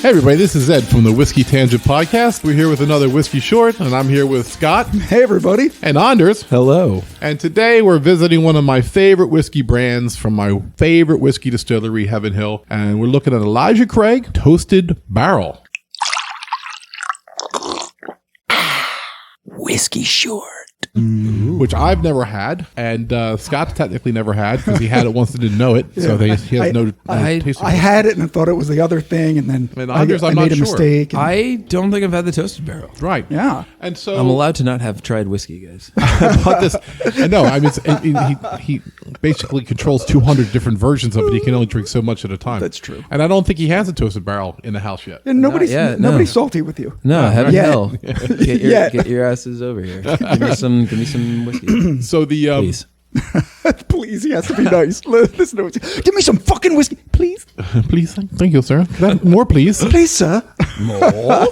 Hey everybody, this is Ed from the Whiskey Tangent Podcast. We're here with another Whiskey Short, and I'm here with Scott. Hey everybody. And Anders. Hello. And today we're visiting one of my favorite whiskey brands from my favorite whiskey distillery, Heaven Hill. And we're looking at Elijah Craig Toasted Barrel. Whiskey Short. Which I've never had, and Scott's technically never had because he had it once and didn't know it. So he has no taste of I it. had it and I thought it was the other thing, and then I I'm made not a sure. mistake. and- I don't think I've had the toasted barrel. Right. Yeah. And so I'm allowed to not have tried whiskey, guys. about this. No, I mean, he basically controls 200 different versions of it. He can only drink so much at a time. That's true. And I don't think he has a toasted barrel in the house yet. And nobody's yet, no. nobody's salty with you. No, Heaven Yet. Hill. Get your asses over here. Give me some whiskey. So the Please. Please, he has to be nice. Listen to it. Give me some fucking whiskey, please. please, thank you, sir. Could I have more, please. Please, sir. More?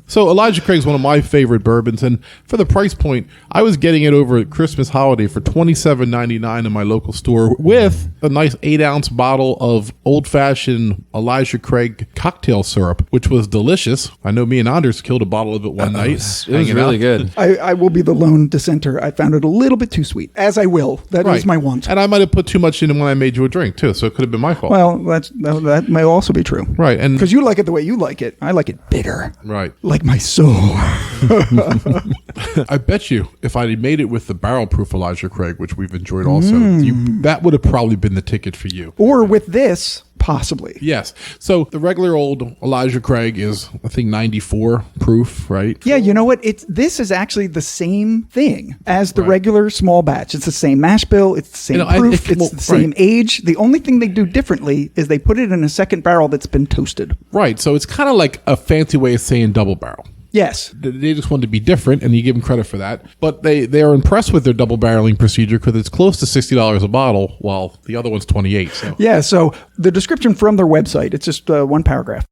So Elijah Craig's one of my favorite bourbons, and for the price point, I was getting it over at Christmas holiday for $27.99 in my local store with a nice 8-ounce bottle of old-fashioned Elijah Craig cocktail syrup, which was delicious. I know me and Anders killed a bottle of it one night. It was hanging really out. good. I will be the lone dissenter. I found it a little bit too sweet, as I will. That is my want. And I might have put too much in when I made you a drink, too, so it could have been my fault. Well, that may also be true. Right, and Because you like it the way you like it. I like it bitter. right. Like my soul. I bet you if I had made it with the barrel proof Elijah Craig, which we've enjoyed also, that would have probably been the ticket for you. Or with this, possibly. Yes. So the regular old Elijah Craig is, I think, 94 proof, right? Yeah, you know what? This is actually the same thing as the regular small batch. It's the same mash bill. It's the same proof. It's the same age. The only thing they do differently is they put it in a second barrel that's been toasted. Right. So it's kind of like a fancy way of saying double barrel. Yes. They just want to be different, and you give them credit for that. But they are impressed with their double barreling procedure because it's close to $60 a bottle, while the other one's $28. So. Yeah, so the description from their website, it's just one paragraph.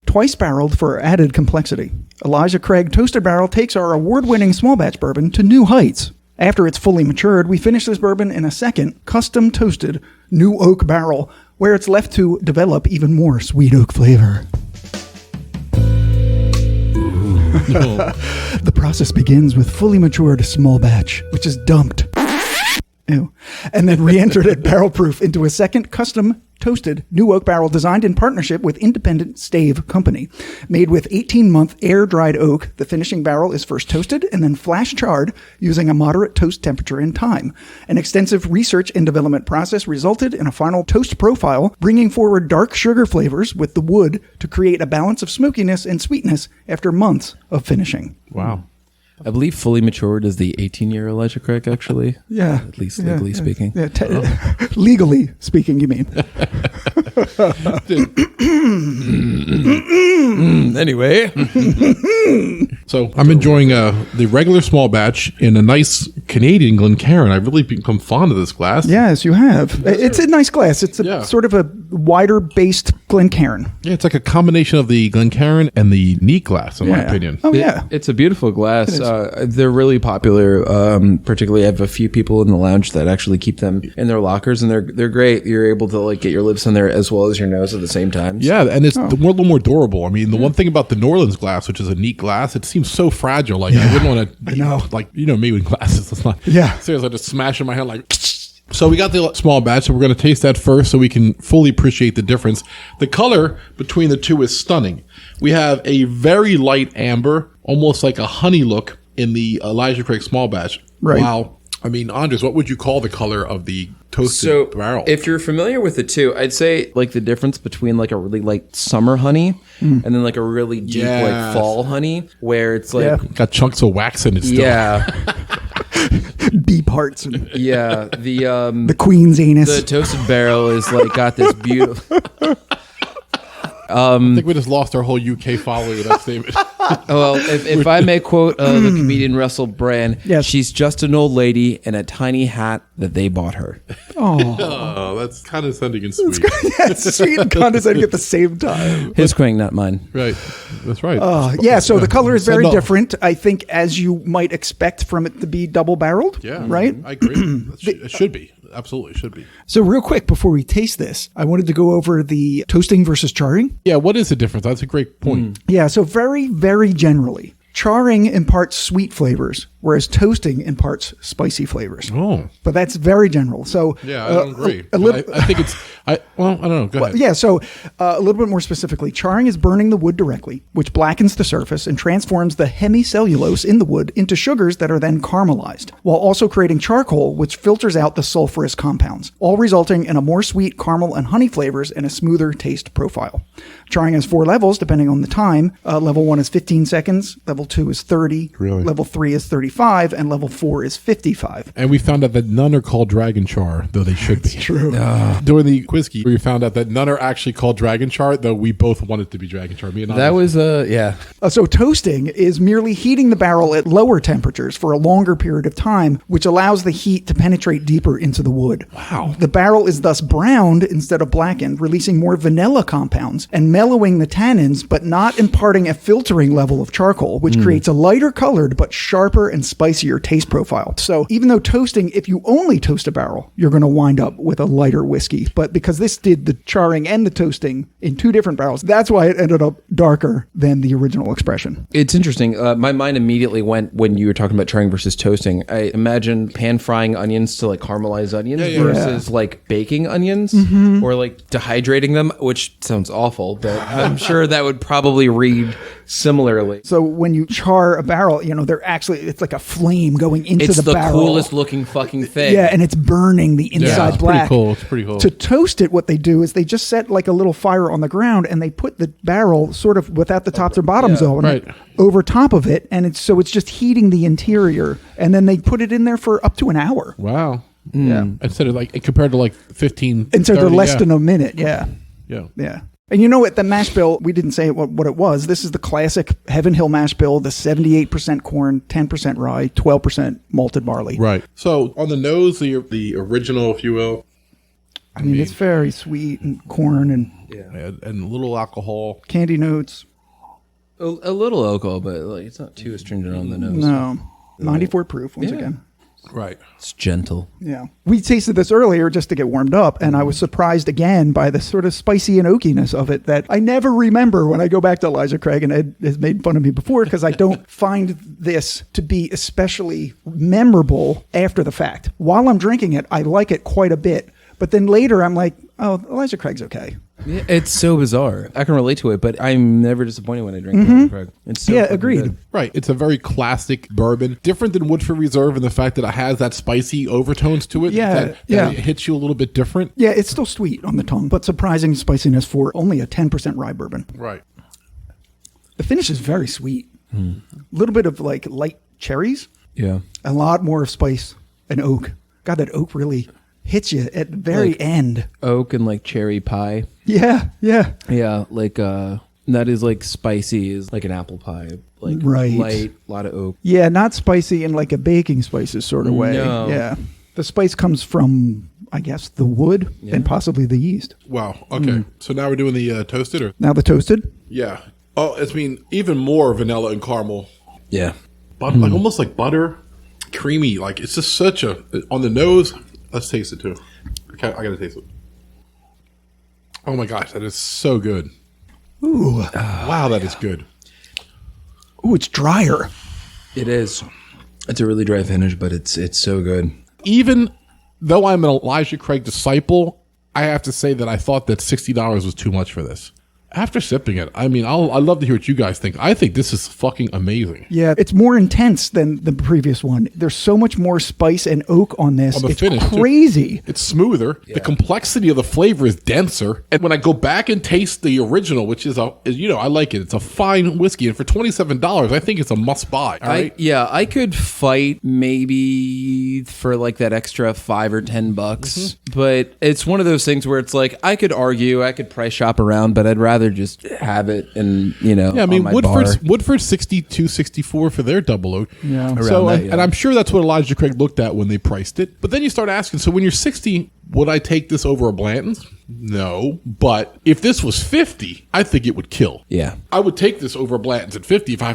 Twice barreled for added complexity. Elijah Craig Toasted Barrel takes our award-winning small batch bourbon to new heights. After it's fully matured, we finish this bourbon in a second, custom toasted new oak barrel, where it's left to develop even more sweet oak flavor. The process begins with fully matured small batch, which is dumped. Ew. And then re-entered at barrel proof into a second custom toasted new oak barrel designed in partnership with Independent Stave Company. Made with 18-month air-dried oak, the finishing barrel is first toasted and then flash charred using a moderate toast temperature and time. An extensive research and development process resulted in a final toast profile, bringing forward dark sugar flavors with the wood to create a balance of smokiness and sweetness after months of finishing. Wow. I believe fully matured is the 18-year Elijah Craig, actually. Yeah. At least legally speaking. Yeah, legally speaking, you mean. Anyway. So I'm enjoying the regular small batch in a nice Canadian Glencairn. I've really become fond of this glass. Yes, you have. It's a nice glass. It's sort of a wider-based Glencairn. Yeah, it's like a combination of the Glencairn and the neat glass, in my opinion. Oh, yeah. It's a beautiful glass. They're really popular. Particularly, I have a few people in the lounge that actually keep them in their lockers, and they're great. You're able to like get your lips in there as well as your nose at the same time. Yeah, and it's a little more durable. I mean, the one thing about the New Orleans glass, which is a neat glass, it seems so fragile. Like I wouldn't want to, like me with glasses. It's not. Yeah. Seriously, I just smash in my hand like. So we got the small batch, so we're going to taste that first so we can fully appreciate the difference. The color between the two is stunning. We have a very light amber, almost like a honey look in the Elijah Craig small batch. Right. Wow. I mean, Anders, what would you call the color of the toasted barrel? If you're familiar with the two, I'd say like the difference between like a really light summer honey and then like a really deep like fall honey, where it's like got chunks of wax in it still. yeah. B parts. And Yeah, the queen's anus. the toasted barrel is like got this beautiful. I think we just lost our whole UK following of that statement. Well, if I may quote the comedian Russell Brand, Yes. she's just an old lady in a tiny hat that they bought her. Oh, that's condescending and sweet. It's sweet and condescending at the same time. His crank, not mine. Right. That's right. Yeah, so the color is very No. different, I think, as you might expect from it to be double-barreled. Yeah. Right? I agree. It should be. absolutely should be. So real quick, before we taste this, I wanted to go over the toasting versus charring. Yeah, what is the difference? That's a great point. Yeah, so very, very generally, charring imparts sweet flavors, whereas toasting imparts spicy flavors. Oh. But that's very general. So Yeah, I don't agree. I think it's, I don't know. Go ahead. yeah, so a little bit more specifically, charring is burning the wood directly, which blackens the surface and transforms the hemicellulose in the wood into sugars that are then caramelized, while also creating charcoal, which filters out the sulfurous compounds, all resulting in a more sweet caramel and honey flavors and a smoother taste profile. Charring has 4 levels depending on the time. Level 1 is 15 seconds, level 2 is 30, Really? level 3 is 35, and level 4 is 55. And we found out that none are called Dragon Char, though they should be. True. During the quiz key, we found out that none are actually called Dragon Char, though we both wanted to be Dragon Char. Me and That was yeah. So toasting is merely heating the barrel at lower temperatures for a longer period of time, which allows the heat to penetrate deeper into the wood. Wow. The barrel is thus browned instead of blackened, releasing more vanilla compounds and mellowing the tannins, but not imparting a filtering level of charcoal, which creates a lighter colored but sharper and spicier taste profile. So even though toasting, if you only toast a barrel, you're going to wind up with a lighter whiskey. But because this did the charring and the toasting in 2 different barrels, that's why it ended up darker than the original expression. It's interesting. My mind immediately went when you were talking about charring versus toasting. I imagine pan frying onions to like caramelize onions versus like baking onions or like dehydrating them, which sounds awful, but I'm sure that would probably read similarly. So when you char a barrel, they're actually, it's like a flame going into It's the barrel. coolest looking fucking thing. Yeah, and it's burning the inside it's black. pretty cool. It's pretty cool. To toast it, what they do is they just set like a little fire on the ground and they put the barrel sort of without the tops or bottoms on right. over top of it, and it's just heating the interior, and then they put it in there for up to an hour. Wow. Yeah. Instead of like, compared to like 15. And so they're 30, less than a minute. Yeah. Yeah. Yeah. And you know what? The mash bill, we didn't say what it was. This is the classic Heaven Hill mash bill, the 78% corn, 10% rye, 12% malted barley. Right. So on the nose, the original, if you will. I mean, it's very sweet and corn and And a little alcohol. candy notes. A little alcohol, but like, it's not too astringent on the nose. No. 94 proof, once again. Right. It's gentle. Yeah. We tasted this earlier just to get warmed up, and I was surprised again by the sort of spicy and oakiness of it that I never remember when I go back to Elijah Craig, and Ed has made fun of me before because I don't find this to be especially memorable after the fact. While I'm drinking it, I like it quite a bit. But then later I'm like, oh, Elijah Craig's okay. Yeah, it's so bizarre. I can relate to it, but I'm never disappointed when I drink Elijah Craig. It's so fucking agreed. good. Right. It's a very classic bourbon. Different than Woodford Reserve in the fact that it has that spicy overtones to it. Yeah, that it hits you a little bit different. Yeah, it's still sweet on the tongue, but surprising spiciness for only a 10% rye bourbon. Right. The finish is very sweet. A little bit of like light cherries. Yeah. A lot more of spice and oak. God, that oak really hits you at the very end. Oak and like cherry pie. Yeah, yeah. Yeah, like that is like spicy is like an apple pie. Like Right. light, a lot of oak. Yeah, not spicy in like a baking spices sort of way. No. Yeah. The spice comes from, I guess, the wood and possibly the yeast. Wow. Okay. So now we're doing the toasted or? Now the toasted. Yeah. Oh, even more vanilla and caramel. Yeah. But like almost like butter. Creamy. Like it's just such a, on the nose. Let's taste it too. Okay, I gotta taste it. Oh my gosh, that is so good. Ooh. Wow, that is good. Ooh, it's drier. It is. It's a really dry finish, but it's so good. Even though I'm an Elijah Craig disciple, I have to say that I thought that $60 was too much for this. After sipping it, I mean, I'd love to hear what you guys think. I think this is fucking amazing. Yeah, it's more intense than the previous one. There's so much more spice and oak on this. On the It's finish, too. crazy. It's smoother. Yeah. The complexity of the flavor is denser. And when I go back and taste the original, which is I like it. It's a fine whiskey, and for $27, I think it's a must buy. All right. I could fight maybe for like that extra $5 or $10, but it's one of those things where it's like I could argue, I could price shop around, but I'd rather just have it and Yeah, I mean, on my bar. Woodford's 62, 64 for their double oak. Yeah. So, Around that, yeah. and I'm sure that's what Elijah Craig looked at when they priced it. But then you start asking, so when you're 60, would I take this over a Blanton's? No, but if this was 50, I think it would kill. Yeah. I would take this over Blanton's at 50. If I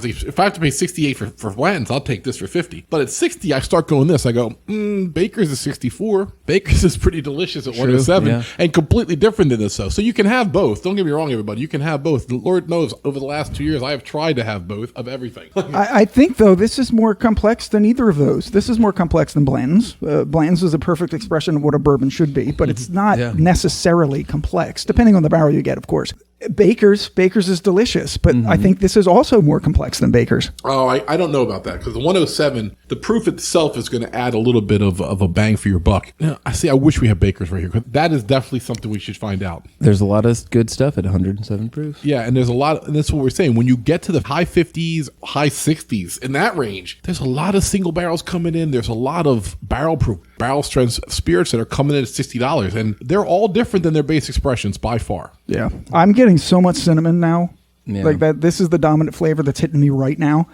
have to pay 68 for Blanton's, I'll take this for 50. But at 60, I start going this. I go, Baker's is 64. Baker's is pretty delicious at 107 and completely different than this, though. So you can have both. Don't get me wrong, everybody. You can have both. The Lord knows, over the last 2 years, I have tried to have both of everything. I think, though, this is more complex than either of those. This is more complex than Blanton's. Blanton's is a perfect expression of what a bourbon should be, but it's not necessarily complex, depending on the barrel you get, of course. Baker's is delicious, but I think this is also more complex than Baker's. Oh, I don't know about that, because the 107, the proof itself is going to add a little bit of a bang for your buck. I wish we had Baker's right here, because that is definitely something we should find out. There's a lot of good stuff at 107 proof. Yeah, and there's a lot, and that's what we're saying. When you get to the high 50s, high 60s, in that range, there's a lot of single barrels coming in. There's a lot of barrel proof, barrel strength spirits that are coming in at $60, and they're all different than their base expressions by far. Yeah, I'm getting so much cinnamon now. Yeah. Like that. This is the dominant flavor that's hitting me right now.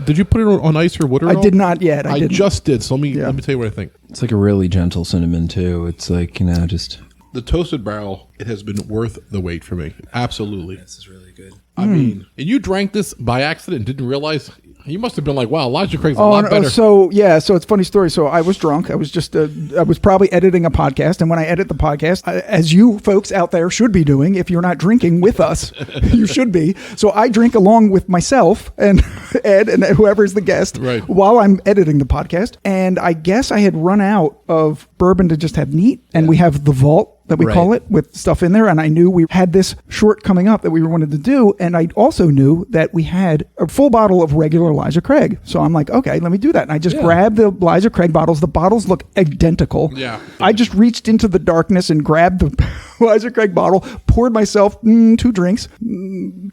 Did you put it on ice or wood? I did not yet. I didn't. Just did. So let me tell you what I think. It's like a really gentle cinnamon too. It's like, just the toasted barrel. It has been worth the wait for me. Absolutely. This is really good. I mean, and you drank this by accident and didn't realize. You must have been like, wow, Elijah Craig's a lot better. So it's a funny story. So I was drunk. I was just, I was probably editing a podcast. And when I edit the podcast, as you folks out there should be doing, if you're not drinking with us, you should be. So I drink along with myself and Ed and whoever's the guest while I'm editing the podcast. And I guess I had run out of bourbon to just have neat. And we have the vault that we call it, with stuff in there. And I knew we had this short coming up that we wanted to do. And I also knew that we had a full bottle of regular Elijah Craig. So I'm like, okay, let me do that. And I just grabbed the Elijah Craig bottles. The bottles look identical. Yeah. I just reached into the darkness and grabbed the Elijah Craig bottle, poured myself 2 drinks.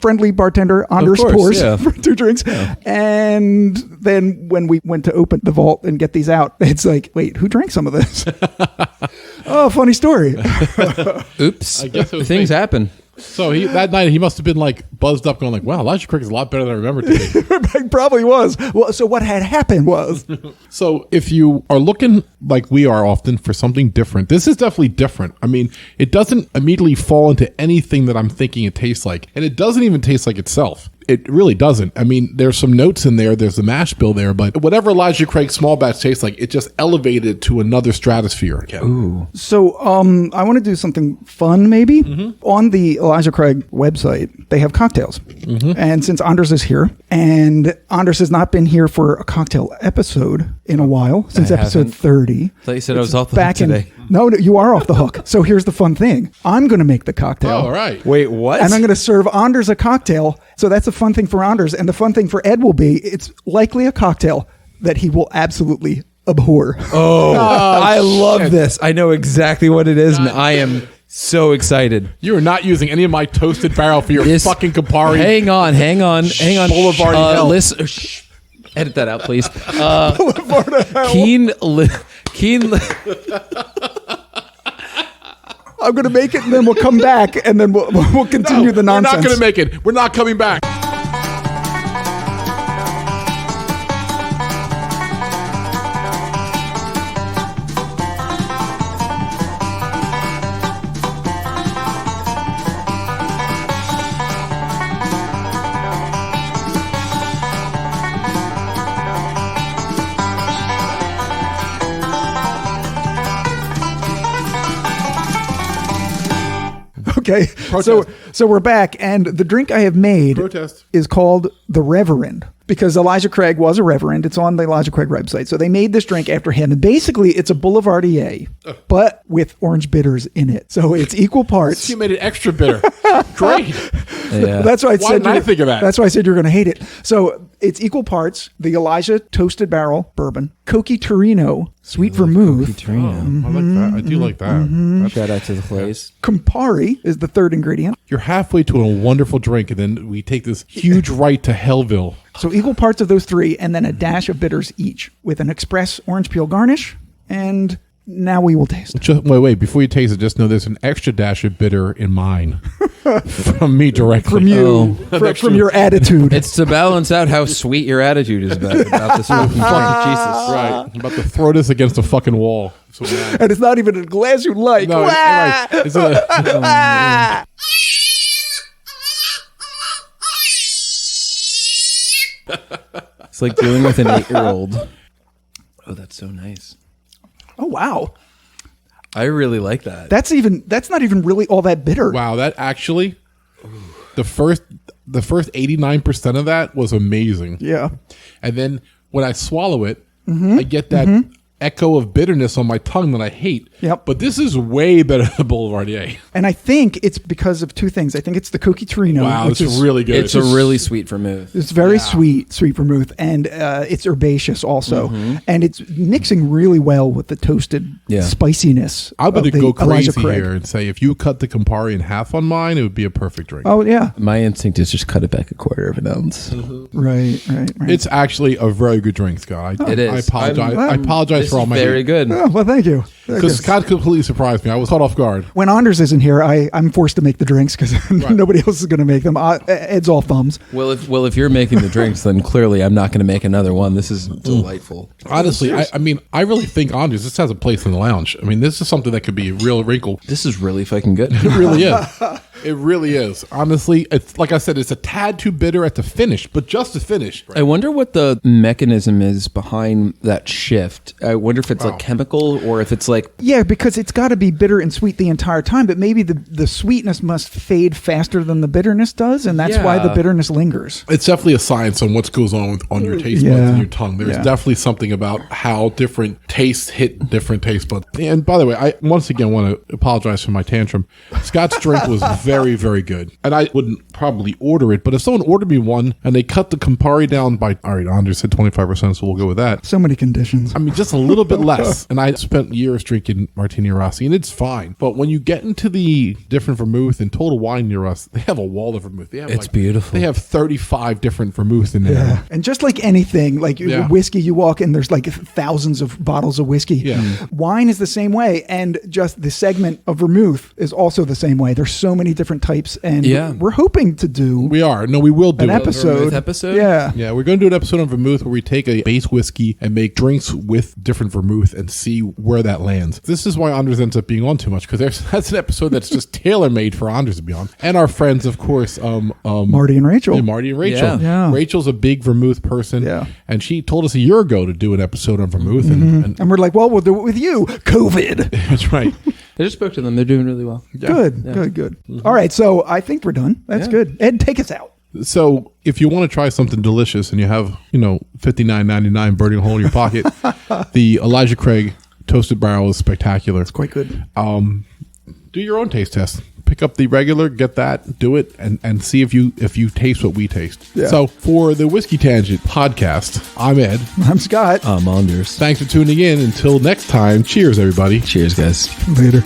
Friendly bartender, Anders pours 2 drinks. Yeah. And then when we went to open the vault and get these out, it's like, wait, who drank some of this? Oh, funny story. Oops. I guess things happen. So that night he must have been like buzzed up, going like, "Wow, Elijah Craig is a lot better than I remember to be." It probably was. Well, so what had happened was. So if you are looking like we are often for something different, this is definitely different. I mean, it doesn't immediately fall into anything that I'm thinking it tastes like, and it doesn't even taste like itself. It really doesn't. I mean, there's some notes in there. There's the mash bill there, but whatever Elijah Craig small batch tastes like, it just elevated to another stratosphere. Ooh. So I want to do something fun, maybe. On the Elijah Craig website, they have cocktails. And since Anders is here, and Anders has not been here for a cocktail episode in a while, since episode 30. I thought you said I was off the hook today. No, you are off the hook. So here's the fun thing. I'm going to make the cocktail. Oh, all right. Wait, what? And I'm going to serve Anders a cocktail. So that's a fun thing for Anders. And the fun thing for Ed will be, it's likely a cocktail that he will absolutely abhor. Oh, I love this. I know exactly what it is, and I am so excited. You are not using any of my toasted barrel for your fucking Campari. Hang on. Boulevard hell. Listen, edit that out, please. Keen. I'm going to make it, and then we'll come back, and then we'll continue the nonsense. We're not going to make it. We're not coming back. Okay, so we're back, and the drink I have made is called the Reverend, because Elijah Craig was a reverend. It's on the Elijah Craig website. So they made this drink after him, and basically it's a Boulevardier, but with orange bitters in it. So it's equal parts. You made it extra bitter. Great. Yeah. That's why Why didn't I think of that? That's why I said you're going to hate it. So it's equal parts the Elijah Toasted Barrel Bourbon, Coqui Torino, Sweet Vermouth. I like that. I do like that. Shout out to the place. Campari is the third ingredient. You're halfway to a wonderful drink, and then we take this huge right to Hellville. So equal parts of those three, and then a dash of bitters each, with an express orange peel garnish and Now we will taste. Wait. Before you taste it, just know there's an extra dash of bitter in mine from me directly. From you, from your attitude. It's to balance out how sweet your attitude is about this fucking Jesus. Right. I'm about to throw this against the fucking wall. So and it's not even a glass you like. no, right. It's like dealing with an 8-year-old. Oh, that's so nice. Oh, wow. I really like that. That's not even really all that bitter. Wow, that actually, the first 89% of that was amazing. Yeah. And then when I swallow it, I get that echo of bitterness on my tongue that I hate. Yep. But this is way better than the Boulevardier. And I think it's because of two things. I think it's the Cookie Torino. Wow, which it's is really good. It's a really sweet vermouth. It's very sweet vermouth, and it's herbaceous also, and it's mixing really well with the toasted spiciness. I'm going to of the go Elijah crazy Craig. here and say if you cut the Campari in half on mine, it would be a perfect drink. Oh yeah, My instinct is just cut it back a quarter of an ounce. right. It's actually a very good drink, Scott. It is. I apologize. I apologize This for all is my very good. Oh, well, thank you. Because Scott completely surprised me. I was caught off guard. When Anders isn't here, I'm forced to make the drinks because nobody else is going to make them. Ed's all thumbs. Well, if you're making the drinks, then clearly I'm not going to make another one. This is delightful. Honestly, I really think Andres, this has a place in the lounge. I mean, this is something that could be a real wrinkle. This is really fucking good. It really is. It really is. Honestly, it's like I said, it's a tad too bitter at the finish, but just the finish. I wonder what the mechanism is behind that shift. I wonder if it's like chemical or if it's like... Yeah, because it's got to be bitter and sweet the entire time, but maybe the sweetness must fade faster than the bitterness does, and that's why the bitterness lingers. It's definitely a science on what goes on on your taste buds and your tongue. There's definitely something about how different tastes hit different taste buds. And by the way, I once again want to apologize for my tantrum. Scott's drink was very, very good. And I wouldn't probably order it, but if someone ordered me one and they cut the Campari down by, all right, Andres said 25%, so we'll go with that. So many conditions. I mean, just a little bit less. And I spent years drinking Martini Rossi, and it's fine. But when you get into the different vermouth and Total Wine near us, they have a wall of vermouth. They have It's beautiful. They have 35 different vermouth in there. Yeah. And just like anything, like whiskey, you walk in, there's like thousands of bottles of whiskey. Yeah. Wine is the same way. And just the segment of vermouth is also the same way. There's so many different types. And we're hoping to do We are. No, we will do an it. episode. episode? Yeah. Yeah, we're going to do an episode on vermouth where we take a base whiskey and make drinks with different vermouth and see where that lands. This is why Anders ends up being on too much, because that's an episode that's just tailor-made for Anders to be on. And our friends, of course, Marty and Rachel. Yeah, Marty and Rachel. Yeah. Rachel's a big vermouth person. Yeah. And she told us a year ago to do an episode on vermouth. And we're like, well, we'll do it with you. COVID. That's right. I just spoke to them. They're doing really well. Yeah. Good. All right. So I think we're done. That's good. Ed, take us out. So if you want to try something delicious and you have, $59.99 burning a hole in your pocket, the Elijah Craig Toasted Barrel is spectacular. It's quite good. Do your own taste test. Pick up the regular, get that, do it, and see if you taste what we taste. Yeah. So for the Whiskey Tangent podcast, I'm Ed. I'm Scott. Anders. Thanks for tuning in. Until next time, cheers, everybody. Cheers, guys. Later.